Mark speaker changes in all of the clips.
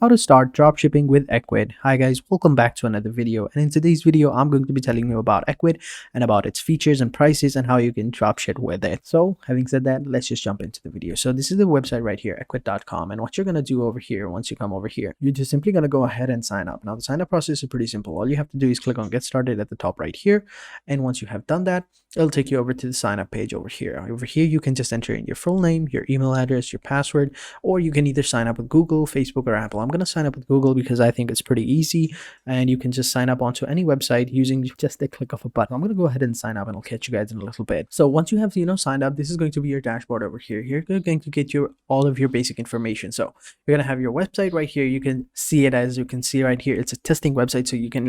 Speaker 1: how to start dropshipping with Ecwid. Hi guys, welcome back to another video, and in today's video I'm going to be telling you about Ecwid and about its features and prices and how you can dropship with it. So having said that, let's just jump into the video. So this is the website right here, ecwid.com, and what you're going to do over here, once you come over here, you're just simply going to go ahead and sign up. Now the sign up process is pretty simple. All you have to do is click on get started at the top right here, and once you have done that, it'll take you over to the sign up page over here. Over here you can just enter in your full name, your email address, your password, or you can either sign up with Google, Facebook, or Apple. I'm going to sign up with Google because I think it's pretty easy, and you can just sign up onto any website using just the click of a button. I'm going to go ahead and sign up, and I'll catch you guys in a little bit. So once you have signed up, this is going to be your dashboard over here. You're going to get all of your basic information. So you're going to have your website right here. You can see it, as you can see right here. It's a testing website, so you can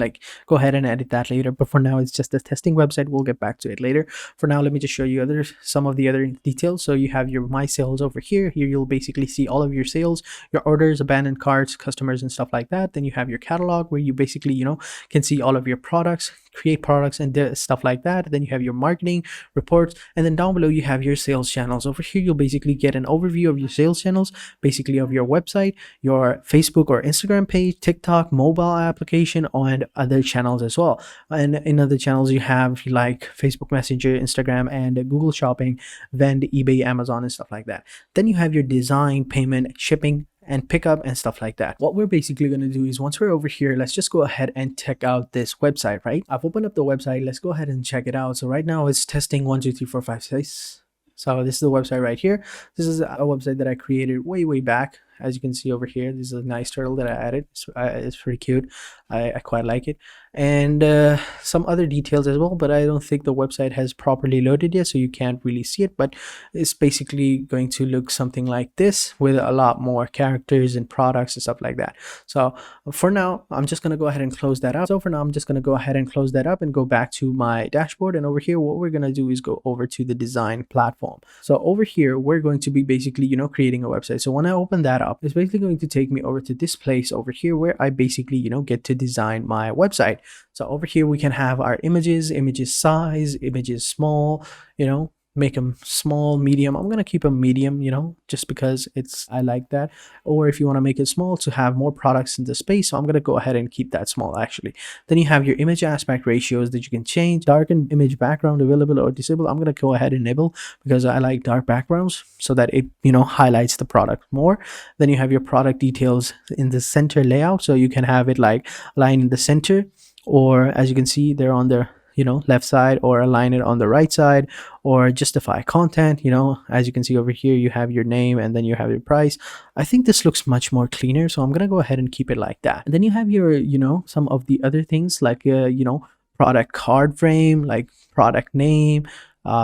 Speaker 1: go ahead and edit that later, but for now it's just a testing website. We'll get back to it later. For now, let me just show you some of the other details. So you have your my sales over here. Here you'll basically see all of your sales, your orders, abandoned carts, customers, and stuff like that. Then you have your catalog, where you basically can see all of your products, create products, and stuff like that. Then you have your marketing reports, and then down below you have your sales channels. Over here you'll basically get an overview of your sales channels, basically of your website, your Facebook or Instagram page, TikTok, mobile application, and other channels as well. And in other channels you have like Facebook Messenger, Instagram, and Google Shopping, Vend, eBay, Amazon, and stuff like that. Then you have your design, payment, shipping, and pickup, and stuff like that. What we're basically going to do is, once we're over here, let's just go ahead and check out this website. Right, I've opened up the website. Let's go ahead and check it out. So right now it's testing 1 2 3 4 5 6. So this is the website right here. This is a website that I created way back. As you can see over here, this is a nice turtle that I added. It's pretty cute. I quite like it, and some other details as well, but I don't think the website has properly loaded yet, so you can't really see it. But it's basically going to look something like this, with a lot more characters and products and stuff like that. So for now, I'm just going to go ahead and close that up. And go back to my dashboard. And over here, what we're going to do is go over to the design platform. So over here, we're going to be basically creating a website. So when I open that up, it's basically going to take me over to this place over here, where I basically get to design my website. So over here we can have our images size, images small, make them small, medium. I'm gonna keep them medium, just because I like that. Or if you want to make it small to have more products in the space, so I'm gonna go ahead and keep that small actually. Then you have your image aspect ratios that you can change. Darken image background, available or disable. I'm gonna go ahead and enable, because I like dark backgrounds so that it highlights the product more. Then you have your product details in the center layout, so you can have it line in the center, or as you can see, they're on the left side, or align it on the right side, or justify content. As you can see over here, you have your name and then you have your price. I think this looks much more cleaner, so I'm gonna go ahead and keep it like that. And then you have your some of the other things like product card frame, like product name,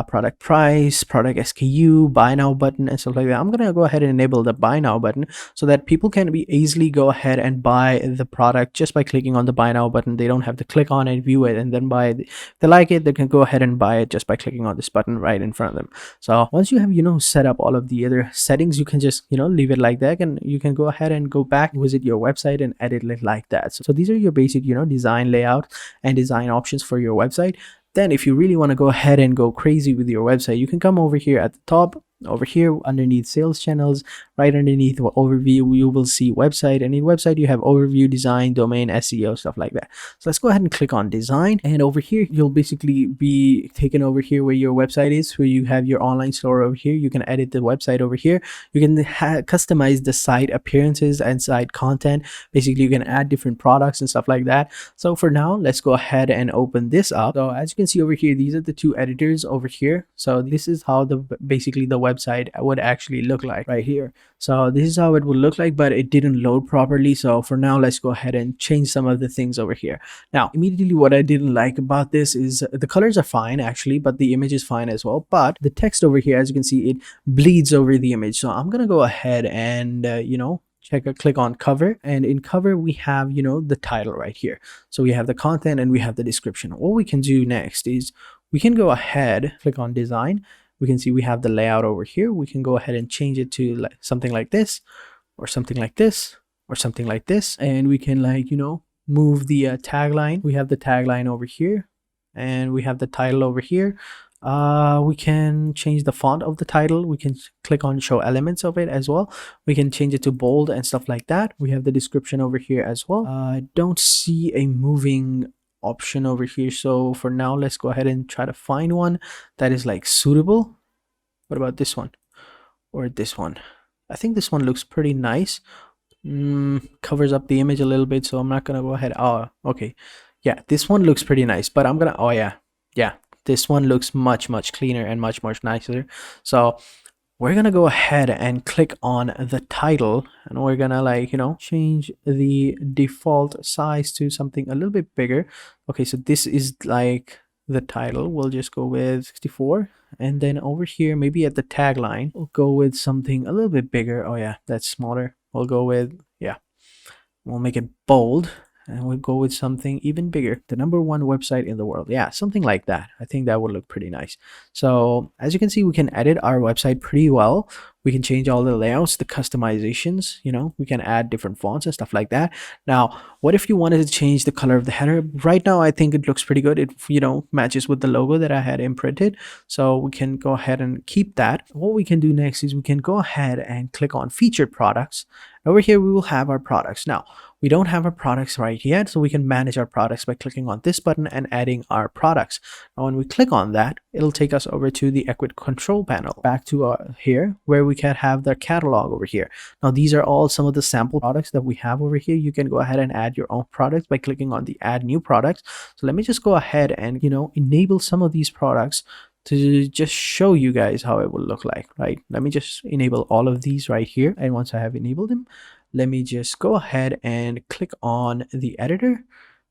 Speaker 1: product price, product SKU, buy now button, and stuff like that. I'm gonna go ahead and enable the buy now button, so that people can easily go ahead and buy the product just by clicking on the buy now button. They don't have to click on it, view it, and then buy it. If they like it, they can go ahead and buy it just by clicking on this button right in front of them. So once you have set up all of the other settings, you can just leave it like that, and you can go ahead and go back, visit your website, and edit it like that. So these are your basic design layout and design options for your website. Then if you really want to go ahead and go crazy with your website, you can come over here at the top. Over here underneath sales channels, right underneath overview, you will see website, and in website you have overview, design, domain, SEO, stuff like that. So let's go ahead and click on design, and over here you'll basically be taken over here where your website is, where you have your online store over here. You can edit the website over here. You can customize the site appearances and site content. Basically you can add different products and stuff like that. So for now, let's go ahead and open this up. So as you can see over here, these are the two editors over here. So this is how basically the website would actually look like right here. So this is how it would look like, but it didn't load properly. So for now, let's go ahead and change some of the things over here. Now immediately, what I didn't like about this is the colors are fine actually, but the image is fine as well. But the text over here, as you can see, it bleeds over the image. So I'm gonna go ahead and click on cover, and in cover we have the title right here. So we have the content and we have the description. What we can do next is we can go ahead, click on design. We can see we have the layout over here. We can go ahead and change it to something like this, or something like this, or something like this, and we can move the tagline. We have the tagline over here, and we have the title over here. We can change the font of the title. We can click on show elements of it as well. We can change it to bold and stuff like that. We have the description over here as well. I don't see a moving option over here, so for now let's go ahead and try to find one that is like suitable. What about this one or this one? I think this one looks pretty nice. Covers up the image a little bit, so I'm not gonna go ahead. Oh, okay, yeah, this one looks pretty nice, but I'm gonna, oh yeah, this one looks much cleaner and much nicer. So we're gonna go ahead and click on the title, and we're gonna, like, change the default size to something a little bit bigger. Okay, so this is like the title. We'll just go with 64, and then over here, maybe at the tagline, we'll go with something a little bit bigger. Oh yeah, that's smaller. We'll go with, yeah, we'll make it bold, and we'll go with something even bigger. The #1 website in the world. Yeah, something like that. I think that would look pretty nice. So as you can see, we can edit our website pretty well. We can change all the layouts, the customizations, we can add different fonts and stuff like that. Now, what if you wanted to change the color of the header? Right now, I think it looks pretty good. It, matches with the logo that I had imprinted. So we can go ahead and keep that. What we can do next is we can go ahead and click on featured products. Over here, we will have our products. Now, we don't have our products right yet, so we can manage our products by clicking on this button and adding our products. Now, when we click on that, it'll take us over to the Ecwid control panel, back to here, where we can have the catalog over here. Now, these are all some of the sample products that we have over here. You can go ahead and add your own products by clicking on the add new products. So let me just go ahead and, enable some of these products to just show you guys how it will look like, right? Let me just enable all of these right here. And once I have enabled them, let me just go ahead and click on the editor.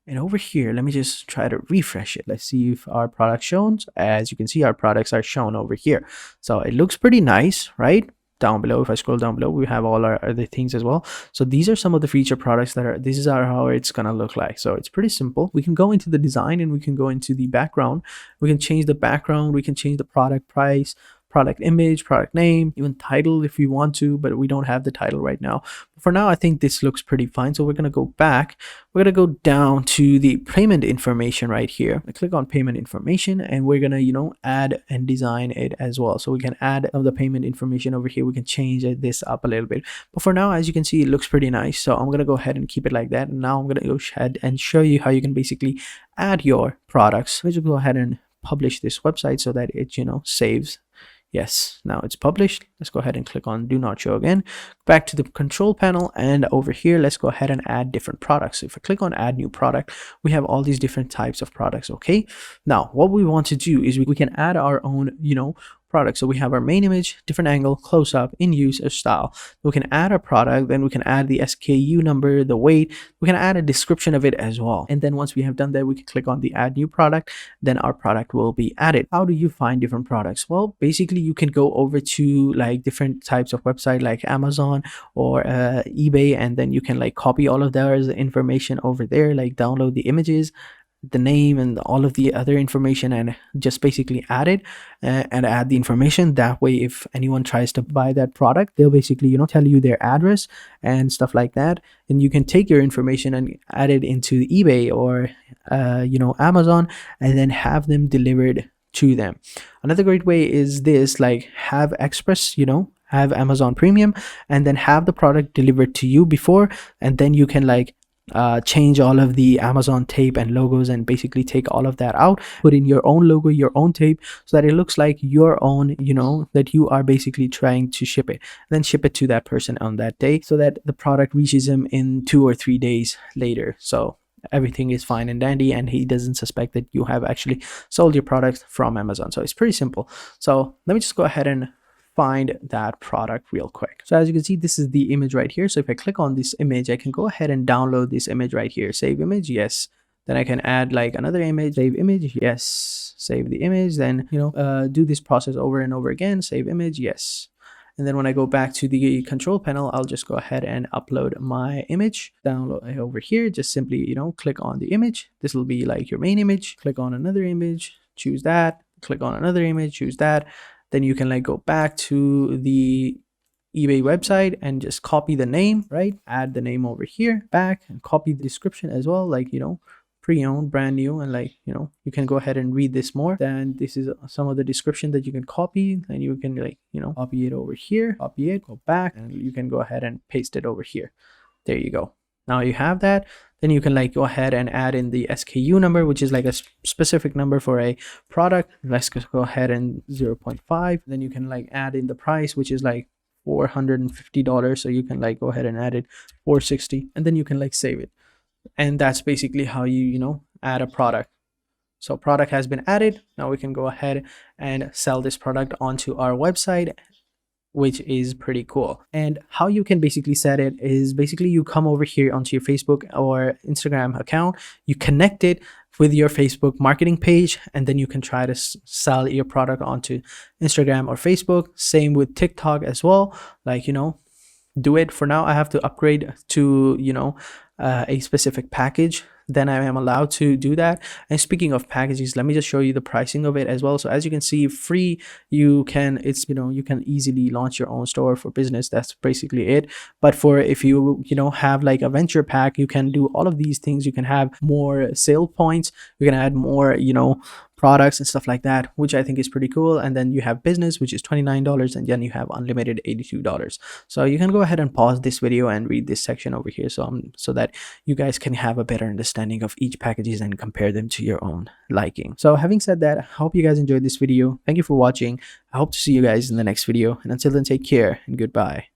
Speaker 1: And over here, let me just try to refresh it. Let's see if our product shows. As you can see, our products are shown over here. So it looks pretty nice, right? Down below, if I scroll down below, we have all our other things as well. So these are some of the feature products that are, this is how it's gonna look like. So it's pretty simple. We can go into the design, and we can go into the background. We can change the background. We can change the product price, product image, product name, even title if we want to, but we don't have the title right now. For now, I think this looks pretty fine. So we're going to go back. We're going to go down to the payment information right here. I click on payment information, and we're going to, add and design it as well. So we can add the payment information over here. We can change this up a little bit. But for now, as you can see, it looks pretty nice. So I'm going to go ahead and keep it like that. And now I'm going to go ahead and show you how you can basically add your products. Let's just go ahead and publish this website so that it, saves. Yes, now it's published. Let's go ahead and click on do not show again. Back to the control panel, and over here, let's go ahead and add different products. So if I click on add new product, we have all these different types of products. Okay, now what we want to do is we can add our own, product. So we have our main image, different angle, close up, in use, or style. We can add our product, then we can add the SKU number, the weight. We can add a description of it as well. And then once we have done that, we can click on the add new product, then our product will be added. How do you find different products? Well, basically you can go over to like different types of website like Amazon or eBay, and then you can like copy all of their information over there, like download the images, the name, and all of the other information, and just basically add it and add the information. That way, if anyone tries to buy that product, they'll basically tell you their address and stuff like that, and you can take your information and add it into eBay or Amazon, and then have them delivered to them. Another great way is this, like have Express, have Amazon Premium, and then have the product delivered to you before, and then you can like change all of the Amazon tape and logos, and basically take all of that out, put in your own logo, your own tape, so that it looks like your own, that you are basically trying to ship it, then ship it to that person on that day, so that the product reaches him in 2 or 3 days later. So everything is fine and dandy, and he doesn't suspect that you have actually sold your product from Amazon. So it's pretty simple. So let me just go ahead and find that product real quick. So as you can see, this is the image right here. So if I click on this image, I can go ahead and download this image right here. Save image, yes. Then I can add like another image, save image, yes. Save the image, then do this process over and over again. Save image, yes. And then when I go back to the control panel, I'll just go ahead and upload my image, download it over here. Just simply, click on the image. This will be like your main image. Click on another image, choose that. Click on another image, choose that. Then you can like go back to the eBay website and just copy the name, right? Add the name over here, back, and copy the description as well, like, pre-owned, brand new, and like, you know, you can go ahead and read this more. Then this is some of the description that you can copy, and you can, like, you know, copy it over here, copy it, go back, and you can go ahead and paste it over here. There you go. Now you have that. Then you can like go ahead and add in the SKU number, which is like a specific number for a product. Let's just go ahead and 0.5. Then you can like add in the price, which is like $450. So you can like go ahead and add it 460, and then you can like save it. And that's basically how you know, add a product. So product has been added. Now we can go ahead and sell this product onto our website, which is pretty cool. And how you can basically set it is basically you come over here onto your Facebook or Instagram account, you connect it with your Facebook marketing page, and then you can try to sell your product onto Instagram or Facebook. Same with TikTok as well. Like, you know, do it. For now I have to upgrade to, you know, a specific package, then I am allowed to do that. And speaking of packages, let me just show you the pricing of it as well. So as you can see, free, you can, it's, you know, you can easily launch your own store for business. That's basically it. But for if you know, have like a venture pack, you can do all of these things. You can have more sale points, you can add more, you know, products and stuff like that, which I think is pretty cool. And then you have business, which is $29, and then you have unlimited $82. So you can go ahead and pause this video and read this section over here, so that you guys can have a better understanding of each packages and compare them to your own liking. So having said that, I hope you guys enjoyed this video. Thank you for watching. I hope to see you guys in the next video, and until then, take care and goodbye.